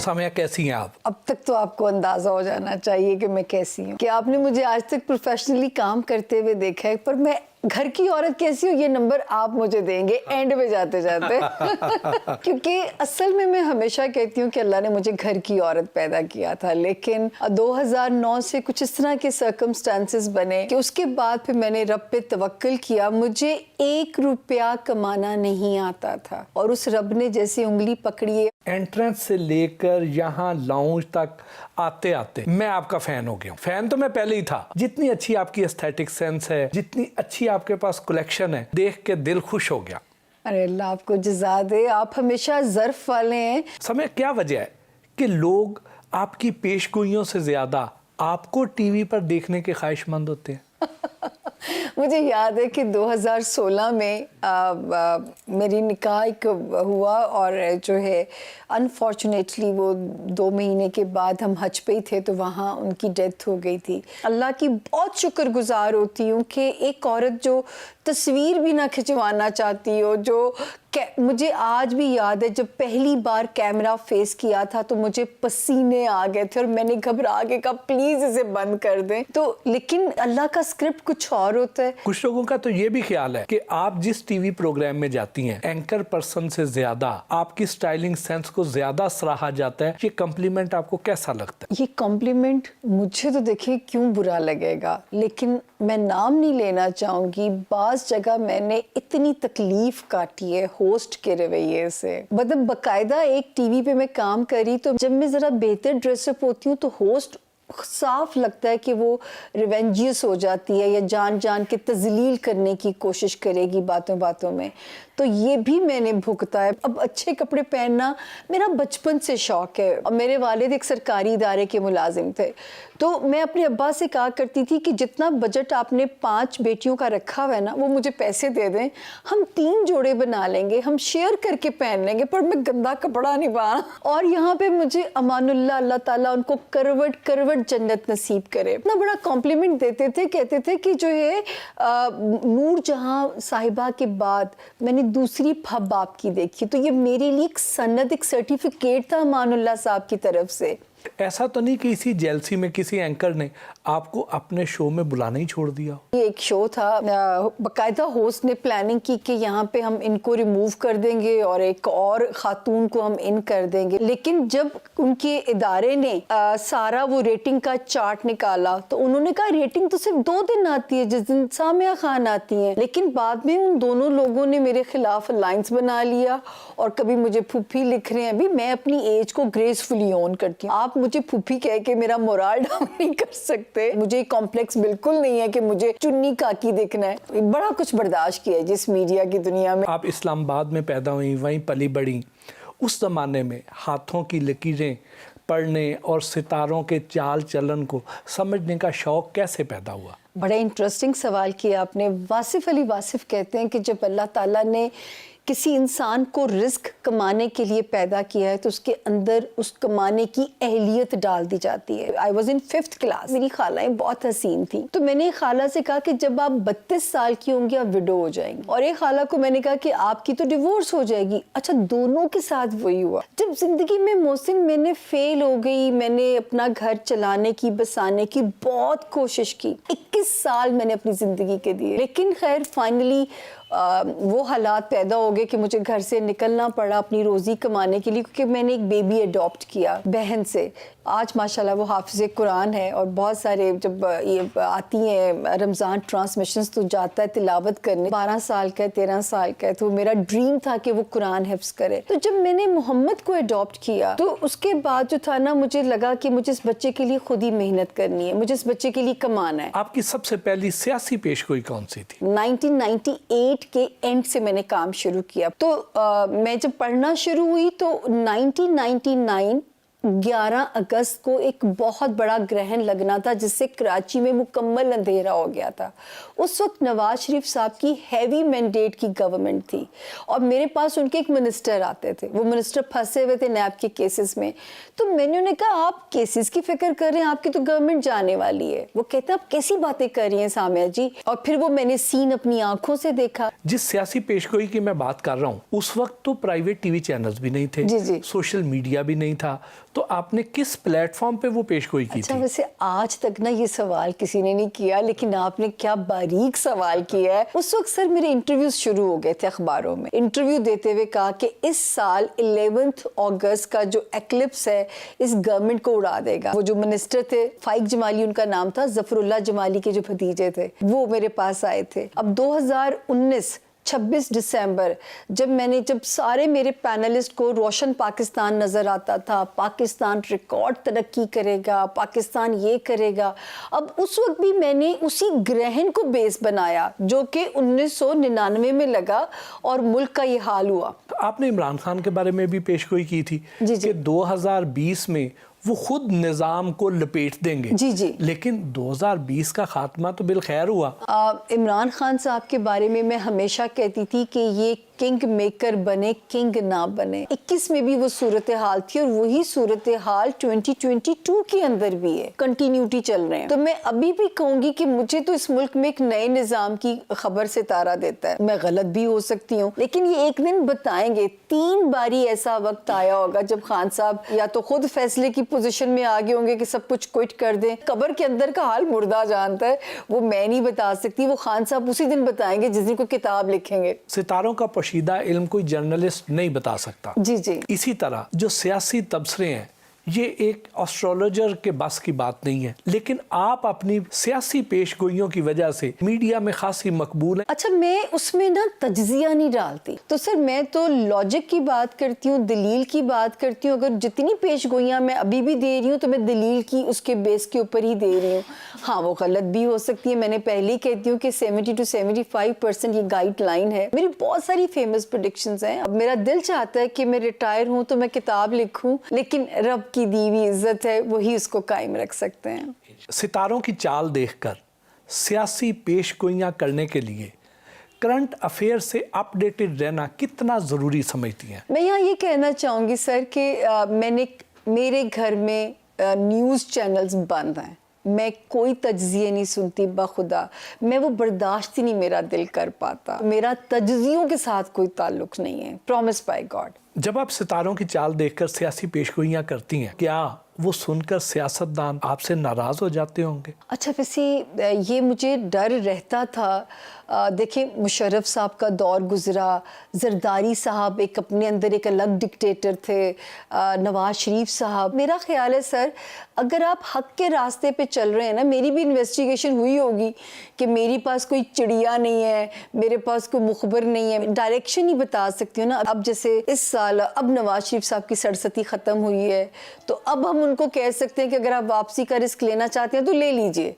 सामिया, कैसी हैं आप? अब तक तो आपको अंदाजा हो जाना चाहिए कि मैं कैसी हूँ, कि आपने मुझे आज तक प्रोफेशनली काम करते हुए देखा है, पर मैं घर की औरत कैसी हूँ ये नंबर आप मुझे देंगे एंड में जाते जाते क्योंकि असल में मैं हमेशा कहती हूँ कि अल्लाह ने मुझे घर की औरत पैदा किया था, लेकिन 2009 से कुछ इस तरह के सर्कमस्टांसेस बने कि उसके बाद फिर मैंने रब पे तवक्कुल किया। मुझे 1 रुपया कमाना नहीं आता था और उस रब ने जैसी उंगली पकड़ी है। एंट्रेंस से लेकर यहाँ लाउंज तक आते आते मैं आपका फैन हो गया हूँ। फैन तो मैं पहले ही था। जितनी अच्छी आपकी एस्थेटिक सेंस है, जितनी अच्छी आपके पास कलेक्शन है, देख के दिल खुश हो गया। अरे अल्लाह आपको जज़ा दे, आप हमेशा ज़र्फ वाले हैं। समय क्या वजह है कि लोग आपकी पेशगोइयों से ज्यादा आपको टीवी पर देखने के ख्वाहिशमंद होते हैं? मुझे याद है कि 2016 में मेरी निकाह एक हुआ और जो है अनफॉर्चुनेटली वो 2 महीने के बाद हम हज पे ही थे तो वहाँ उनकी डेथ हो गई थी। अल्लाह की बहुत शुक्रगुजार होती हूँ कि एक औरत जो तस्वीर भी ना खिंचवाना चाहती हो, जो मुझे आज भी याद है जब पहली बार कैमरा फेस किया था तो मुझे पसीने आ गए थे और मैंने घबरा के कहा प्लीज इसे बंद कर दें। तो लेकिन अल्लाह का स्क्रिप्ट कुछ और होता है। कुछ लोगों का तो ये भी ख्याल है कि आप जिस टीवी प्रोग्राम में जाती हैं एंकर पर्सन से ज्यादा आपकी स्टाइलिंग सेंस को ज्यादा सराहा जाता है। ये कॉम्प्लीमेंट आपको कैसा लगता है? ये कॉम्प्लीमेंट मुझे तो देखिए क्यों बुरा लगेगा, लेकिन मैं नाम नहीं लेना चाहूंगी। बास जगह मैंने इतनी तकलीफ काटी है होस्ट के रवैये से। मतलब बाकायदा एक टीवी पे मैं काम करी तो जब मैं जरा बेहतर ड्रेसअप होती हूँ तो होस्ट साफ लगता है कि वो रिवेंजियस हो जाती है या जान जान के तजलील करने की कोशिश करेगी बातों बातों में। तो ये भी मैंने भुगता है। अब अच्छे कपड़े पहनना मेरा बचपन से शौक है और मेरे वालिद एक सरकारी इदारे के मुलाजिम थे, तो मैं अपने अब्बा से कहा करती थी कि जितना बजट आपने 5 बेटियों का रखा हुआ है ना वो मुझे पैसे दे दें, हम 3 जोड़े बना लेंगे, हम शेयर करके पहन लेंगे, पर मैं गंदा कपड़ा नहीं पाना। और यहाँ पे मुझे अमानुल्लाह अल्लाह ताला उनको करवट करवट जन्नत नसीब करे, इतना बड़ा कॉम्प्लीमेंट देते थे। कहते थे कि जो है नूर जहाँ साहिबा के बाद मैंने दूसरी फब आपकी देखी, तो ये मेरे लिए एक सनद, एक सर्टिफिकेट था अमानुल्लाह साहब की तरफ से। ऐसा तो नहीं कि इसी जेलसी में किसी एंकर ने आपको अपने शो में बुलाना ही छोड़ दिया? ये एक शो था, बाकायदा होस्ट ने प्लानिंग की कि यहाँ पे हम इनको रिमूव कर देंगे और एक और खातून को हम इन कर देंगे, लेकिन जब उनके इदारे ने सारा वो रेटिंग का चार्ट निकाला तो उन्होंने कहा रेटिंग तो सिर्फ 2 दिन आती है जिस दिन सामिया खान आती हैं। लेकिन बाद में उन दोनों लोगों ने मेरे खिलाफ अलायंस बना लिया और कभी मुझे फूफी लिख रहे हैं। अभी मैं अपनी एज को ग्रेसफुली ऑन करती हूँ, आप मुझे फूफी कह के मेरा मोराल डाउन नहीं कर सकते। मुझे कॉम्प्लेक्स बिल्कुल नहीं है कि मुझे चुन्नी काकी दिखना है। बड़ा कुछ बर्दाश्त किया है जिस मीडिया की दुनिया में। आप इस्लामाबाद में पैदा हुई, वहीं पली बड़ी। उस जमाने में हाथों की लकीरें पढ़ने और सितारों के चाल चलन को समझने का शौक कैसे पैदा हुआ? बड़ा इंटरेस्टिंग सवाल किया आपने। वासिफ अली वासिफ कहते हैं कि जब अल्लाह ताला ने किसी इंसान को रिस्क कमाने के लिए पैदा किया है तो उसके अंदर उस कमाने की अहलियत डाल दी जाती है। I was in 5th class, मेरी खालाएं बहुत हसीन थी, तो मैंने खाला से कहा कि जब आप 32 साल की होंगी आप विडो हो जाएंगी, और एक खाला को मैंने कहा कि आपकी तो डिवोर्स हो जाएगी। अच्छा, दोनों के साथ वही हुआ। जब जिंदगी में मोहसिन मैंने फेल हो गई, मैंने अपना घर चलाने की बसाने की बहुत कोशिश की, 21 साल मैंने अपनी जिंदगी के दिए, लेकिन खैर फाइनली वो हालात पैदा हो गए कि मुझे घर से निकलना पड़ा अपनी रोज़ी कमाने के लिए, क्योंकि मैंने एक बेबी अडॉप्ट किया बहन से। आज माशाल्लाह वो हाफिज़ कुरान है और बहुत सारे जब ये आती हैं रमज़ान ट्रांसमिशंस तो जाता है तिलावत करने। 12 साल का है, 13 साल का है, तो मेरा ड्रीम था कि वो कुरान हिफ्ज़ करे। तो जब मैंने मोहम्मद को अडॉप्ट किया तो उसके बाद जो था ना, मुझे लगा कि मुझे इस बच्चे के लिए खुद ही मेहनत करनी है, मुझे इस बच्चे के लिए कमाना है। आपकी सबसे पहली सियासी पेशगोई कौन सी थी? 1998 के एंड से मैंने काम शुरू किया। तो मैं जब पढ़ना शुरू हुई तो 1999 11 अगस्त को एक बहुत बड़ा ग्रहण लगना था जिससे कराची में मुकम्मल अंधेरा हो गया था। उस वक्त नवाज शरीफ साहब की हैवी मैंडेट की गवर्नमेंट थी और मेरे पास उनके एक मिनिस्टर आते थे। वो मिनिस्टर फंसे हुए थे नैब के केसेस में, तो मैंने उन्हें कहा आप केसेस की फिक्र कर रहे हैं, आपकी तो गवर्नमेंट जाने वाली है। वो कहते हैं आप कैसी बातें कर रही हैं सामिया जी, और फिर वो मैंने सीन अपनी आंखों से देखा। जिस सियासी पेशगोई की मैं बात कर रहा हूँ उस वक्त तो प्राइवेट टीवी चैनल्स भी नहीं थे, जी जी। सोशल मीडिया भी नहीं था, तो आपने किस प्लेटफॉर्म पे वो पेशगोई की अच्छा, थी? वैसे आज तक ना ये सवाल किसी ने नहीं किया, लेकिन आपने क्या बारीक सवाल किया है। उस वक्त सर मेरे इंटरव्यूज शुरू हो गए थे अखबारों में, इंटरव्यू देते हुए कहा कि इस साल 11 अगस्त का जो एक्लिप्स है इस गवर्नमेंट को उड़ा देगा। वो जो मिनिस्टर थे, फाइक जमाली उनका नाम था, जफरुल्लाह जमाली के जो भतीजे थे, वो मेरे पास आए थे। अब 2019 26 दिसंबर जब सारे मेरे पैनलिस्ट को रोशन पाकिस्तान नज़र आता था, पाकिस्तान रिकॉर्ड तरक्की करेगा, पाकिस्तान ये करेगा, अब उस वक्त भी मैंने उसी ग्रहण को बेस बनाया जो कि 1999 में लगा और मुल्क का ये हाल हुआ। आपने इमरान खान के बारे में भी पेशगोई की थी जी, जी। कि 2020 में वो खुद निज़ाम को लपेट देंगे। जी, जी। लेकिन 2020 का खात्मा तो बिलखैर हुआ। इमरान खान साहब के बारे में मैं हमेशा कहती थी कि ये किंग मेकर बने, किंग ना बने। 21 में भी वो सूरत हाल थी और वही सूरत हाल 2022 के अंदर भी है, कंटिन्यूटी चल रहे हैं। तो मैं अभी भी कहूंगी कि मुझे तो इस मुल्क में एक नए निज़ाम की खबर सितारा देता है। मैं गलत भी हो सकती हूँ, लेकिन ये एक दिन बताएंगे। 3 बारी ऐसा वक्त आया होगा जब खान साहब या तो खुद फैसले की पोजीशन में आ गए होंगे कि सब कुछ क्विट कर दें। कब्र के अंदर का हाल मुर्दा जानता है, वो मैं नहीं बता सकती, वो खान साहब उसी दिन बताएंगे जिस दिन कोई किताब लिखेंगे। सितारों का पोशीदा इल्म कोई जर्नलिस्ट नहीं बता सकता। जी जी। इसी तरह जो सियासी तबसरे हैं, ये एक एस्ट्रोलॉजर के बस की बात नहीं है, लेकिन आप अपनी सियासी पेशगोइयों की वजह से मीडिया में खासी मकबूल हैं। अच्छा, मैं उसमें ना तज्जिया नहीं डालती, तो सर मैं तो लॉजिक की बात करती हूँ, दलील की बात करती हूँ। अगर जितनी पेशगोइयाँ मैं अभी भी दे रही हूँ तो मैं दलील की उसके बेस के ऊपर ही दे रही हूँ। हाँ, वो गलत भी हो सकती है। मैंने पहले ही कहती हूँ कि 70 to 75% ये गाइडलाइन है। मेरी बहुत सारी फेमस प्रेडिक्शंस हैं। अब मेरा दिल चाहता है कि मैं रिटायर हूँ तो मैं किताब लिखूँ, लेकिन रब की दी हुई इज्जत है, वही उसको कायम रख सकते हैं। सितारों की चाल देखकर सियासी पेशगोइयां करने के लिए करंट अफेयर से अपडेटेड रहना कितना ज़रूरी समझती हैं? मैं यहाँ ये कहना चाहूँगी सर कि मेरे घर में न्यूज़ चैनल्स बंद हैं। मैं कोई तज्जिए नहीं सुनती, बखुदा मैं वो बर्दाश्त ही नहीं मेरा दिल कर पाता। मेरा तज्जियों के साथ कोई ताल्लुक नहीं है, प्रॉमिस बाय गॉड। जब आप सितारों की चाल देखकर सियासी पेशगोइयां करती हैं, क्या वो सुनकर सियासतदान आपसे नाराज हो जाते होंगे? अच्छा, वैसे ये मुझे डर रहता था। देखिए, मुशर्रफ साहब का दौर गुजरा, जरदारी साहब एक अपने अंदर एक अलग डिक्टेटर थे, नवाज शरीफ साहब। मेरा ख्याल है सर, अगर आप हक के रास्ते पे चल रहे हैं ना, मेरी भी इन्वेस्टिगेशन हुई होगी कि मेरे पास कोई चिड़िया नहीं है, मेरे पास कोई मुखबर नहीं है, डायरेक्शन ही बता सकती हूँ ना। अब जैसे इस साल अब नवाज शरीफ साहब की सरसती ख़त्म हुई है, तो अब हम उनको कह सकते हैं कि अगर आप वापसी का रिस्क लेना चाहते हैं तो ले लीजिए।